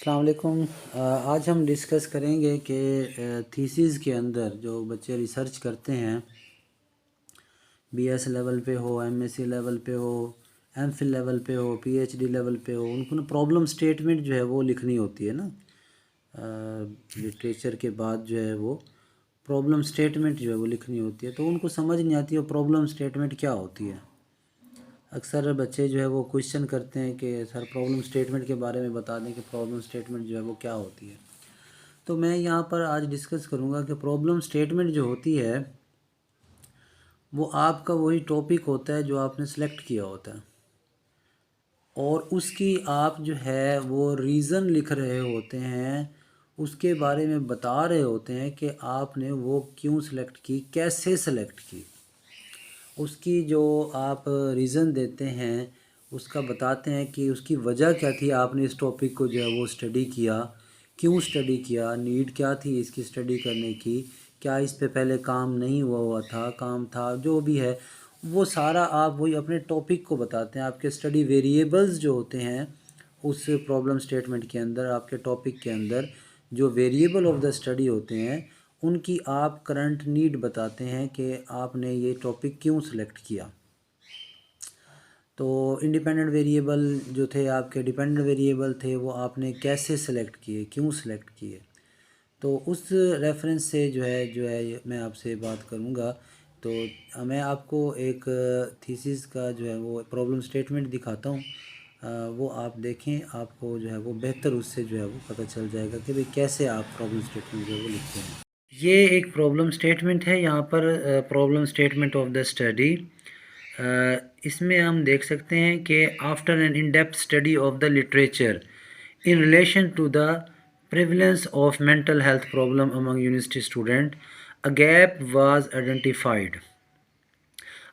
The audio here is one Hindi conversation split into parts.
अस्सलाम वालेकुम। आज हम डिस्कस करेंगे कि थीसिस के अंदर जो बच्चे रिसर्च करते हैं, बीएस लेवल पे हो, एमएससी लेवल पे हो, एमफिल लेवल पे हो, पीएचडी लेवल पे हो, उनको ना प्रॉब्लम स्टेटमेंट जो है वो लिखनी होती है ना। लिटरेचर के बाद जो है वो प्रॉब्लम स्टेटमेंट जो है वो लिखनी होती है, तो उनको समझ नहीं आती है प्रॉब्लम स्टेटमेंट क्या होती है। अक्सर बच्चे जो है वो क्वेश्चन करते हैं कि सर प्रॉब्लम स्टेटमेंट के बारे में बता दें कि प्रॉब्लम स्टेटमेंट जो है वो क्या होती है। तो मैं यहाँ पर आज डिस्कस करूँगा कि प्रॉब्लम स्टेटमेंट जो होती है वो आपका वही टॉपिक होता है जो आपने सेलेक्ट किया होता है, और उसकी आप जो है वो रीज़न लिख रहे होते हैं, उसके बारे में बता रहे होते हैं कि आपने वो क्यों सेलेक्ट की, कैसे सेलेक्ट की। उसकी जो आप रीज़न देते हैं उसका बताते हैं कि उसकी वजह क्या थी, आपने इस टॉपिक को जो है वो स्टडी किया, क्यों स्टडी किया, नीड क्या थी इसकी स्टडी करने की, क्या इस पे पहले काम नहीं हुआ हुआ था, काम था, जो भी है वो सारा आप वही अपने टॉपिक को बताते हैं। आपके स्टडी वेरिएबल्स जो होते हैं उस प्रॉब्लम स्टेटमेंट के अंदर, आपके टॉपिक के अंदर जो वेरिएबल ऑफ द स्टडी होते हैं उनकी आप करंट नीड बताते हैं कि आपने ये टॉपिक क्यों सिलेक्ट किया। तो इंडिपेंडेंट वेरिएबल जो थे, आपके डिपेंडेंट वेरिएबल थे, वो आपने कैसे सिलेक्ट किए, क्यों सिलेक्ट किए। तो उस रेफरेंस से जो है मैं आपसे बात करूँगा। तो मैं आपको एक थीसिस का जो है वो प्रॉब्लम स्टेटमेंट दिखाता हूँ। वो आप देखें, आपको जो है वो बेहतर उससे जो है वो पता चल जाएगा कि भाई कैसे आप प्रॉब्लम स्टेटमेंट जो है वो लिखते हैं। ये एक प्रॉब्लम स्टेटमेंट है, यहाँ पर problem statement of the study. इसमें हम देख सकते हैं कि after an in depth study of the literature in relation to the prevalence of mental health problem among university student, a gap was identified।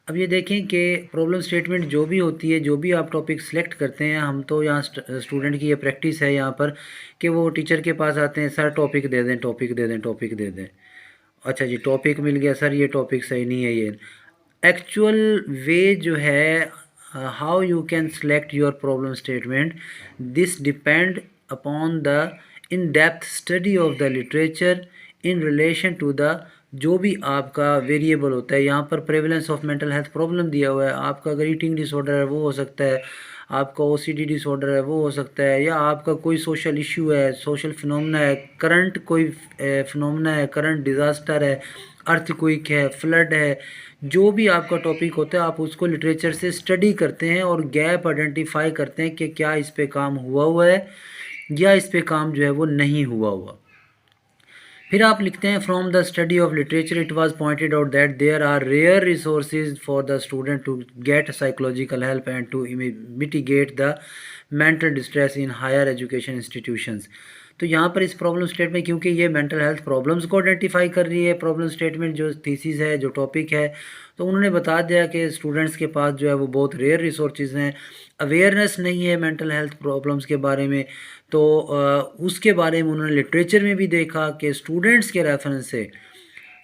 अब ये देखें कि प्रॉब्लम स्टेटमेंट जो भी होती है, जो भी आप टॉपिक सेलेक्ट करते हैं, हम तो यहाँ स्टूडेंट की ये प्रैक्टिस है यहाँ पर कि वो टीचर के पास आते हैं, सर टॉपिक दे दें, टॉपिक दे दें, टॉपिक दे दें। अच्छा जी, टॉपिक मिल गया सर, ये टॉपिक सही नहीं है। ये एक्चुअल वे जो है, how you can select your problem statement, this depend upon the in depth study of the literature in relation to the जो भी आपका वेरिएबल होता है। यहाँ पर prevalence of mental health problem दिया हुआ है, आपका अगर ईटिंग डिसऑर्डर है वो हो सकता है, आपका ओसीडी डिसऑर्डर है वो हो सकता है, या आपका कोई सोशल इशू है, सोशल फिनोमेना है, करंट कोई फिनोमेना है, करंट डिज़ास्टर है, अर्थक्वेक है, फ्लड है। जो भी आपका टॉपिक होता है आप उसको लिटरेचर से स्टडी करते हैं और गैप आइडेंटिफाई करते हैं कि क्या इस पे काम हुआ हुआ है या इस पे काम जो है वो नहीं हुआ हुआ। फिर आप लिखते हैं from the study of literature it was pointed out that there are rare resources for the student to get psychological help and to mitigate the mental distress in higher education institutions. तो यहाँ पर इस प्रॉब्लम स्टेटमेंट, क्योंकि ये मेंटल हेल्थ प्रॉब्लम्स को आइडेंटिफाई कर रही है, प्रॉब्लम स्टेटमेंट जो थीसिस है, जो टॉपिक है, तो उन्होंने बता दिया कि स्टूडेंट्स के पास जो है वो बहुत रेयर रिसोर्सेज हैं, अवेयरनेस नहीं है मेंटल हेल्थ प्रॉब्लम्स के बारे में। तो उसके बारे में उन्होंने लिटरेचर में भी देखा कि स्टूडेंट्स के रेफरेंस से,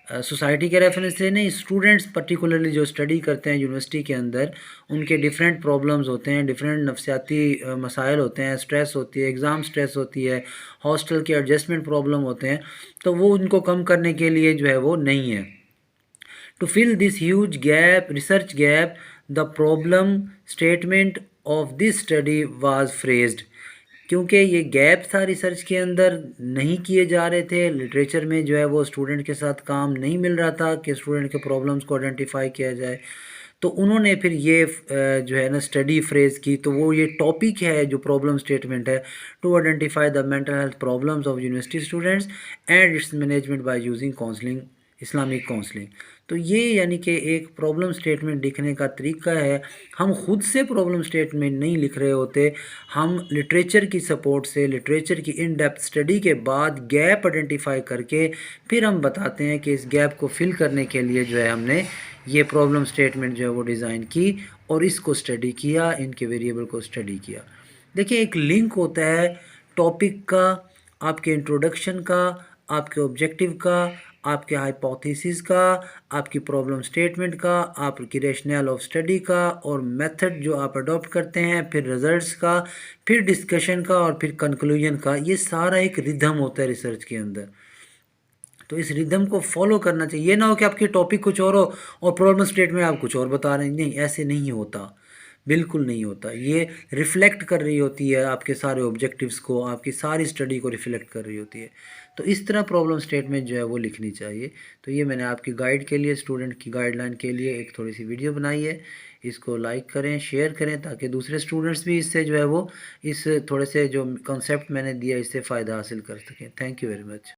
सोसाइटी के रेफरेंस से नहीं, स्टूडेंट्स पर्टिकुलरली जो स्टडी करते हैं यूनिवर्सिटी के अंदर, उनके डिफरेंट प्रॉब्लम्स होते हैं, डिफरेंट नफसियाती मसाइल होते हैं, स्ट्रेस होती है, एग्ज़ाम स्ट्रेस होती है, हॉस्टल के एडजस्टमेंट प्रॉब्लम होते हैं, तो वो उनको कम करने के लिए जो है वो नहीं है। To fill this huge gap, research gap, the problem statement of this study was phrased। क्योंकि ये गैप था रिसर्च के अंदर, नहीं किए जा रहे थे लिटरेचर में, जो है वो स्टूडेंट के साथ काम नहीं मिल रहा था कि स्टूडेंट के प्रॉब्लम्स को आइडेंटिफाई किया जाए। तो उन्होंने फिर ये जो है ना स्टडी फ्रेज की, तो वो ये टॉपिक है जो प्रॉब्लम स्टेटमेंट है, to identify the mental health problems of university students and its management by using counselling, Islamic counselling. तो ये यानी कि एक प्रॉब्लम स्टेटमेंट लिखने का तरीका है। हम खुद से प्रॉब्लम स्टेटमेंट नहीं लिख रहे होते, हम लिटरेचर की सपोर्ट से, लिटरेचर की इन डेप्थ स्टडी के बाद गैप आइडेंटिफाई करके फिर हम बताते हैं कि इस गैप को फिल करने के लिए जो है हमने ये प्रॉब्लम स्टेटमेंट जो है वो डिज़ाइन की और इसको स्टडी किया, इनके वेरिएबल को स्टडी किया। देखिए, एक लिंक होता है टॉपिक का, आपके इंट्रोडक्शन का, आपके ऑब्जेक्टिव का, आपके हाइपोथेसिस का, आपकी प्रॉब्लम स्टेटमेंट का, आपकी रैशनल ऑफ स्टडी का, और मेथड जो आप अडॉप्ट करते हैं, फिर रिजल्ट्स का, फिर डिस्कशन का, और फिर कंक्लूजन का। ये सारा एक रिदम होता है रिसर्च के अंदर। तो इस रिदम को फॉलो करना चाहिए। ये ना हो कि आपकी टॉपिक कुछ और हो और प्रॉब्लम स्टेटमेंट आप कुछ और बता रहे हैं। नहीं, ऐसे नहीं होता, बिल्कुल नहीं होता। ये रिफ्लेक्ट कर रही होती है आपके सारे ऑब्जेक्टिव्स को, आपकी सारी स्टडी को रिफ्लेक्ट कर रही होती है। तो इस तरह प्रॉब्लम स्टेटमेंट जो है वो लिखनी चाहिए। तो ये मैंने आपकी गाइड के लिए, स्टूडेंट की गाइडलाइन के लिए एक थोड़ी सी वीडियो बनाई है। इसको लाइक करें, शेयर करें, ताकि दूसरे स्टूडेंट्स भी इससे जो है वो इस थोड़े से जो कॉन्सेप्ट मैंने दिया इससे फ़ायदा हासिल कर सकें। Thank you very much.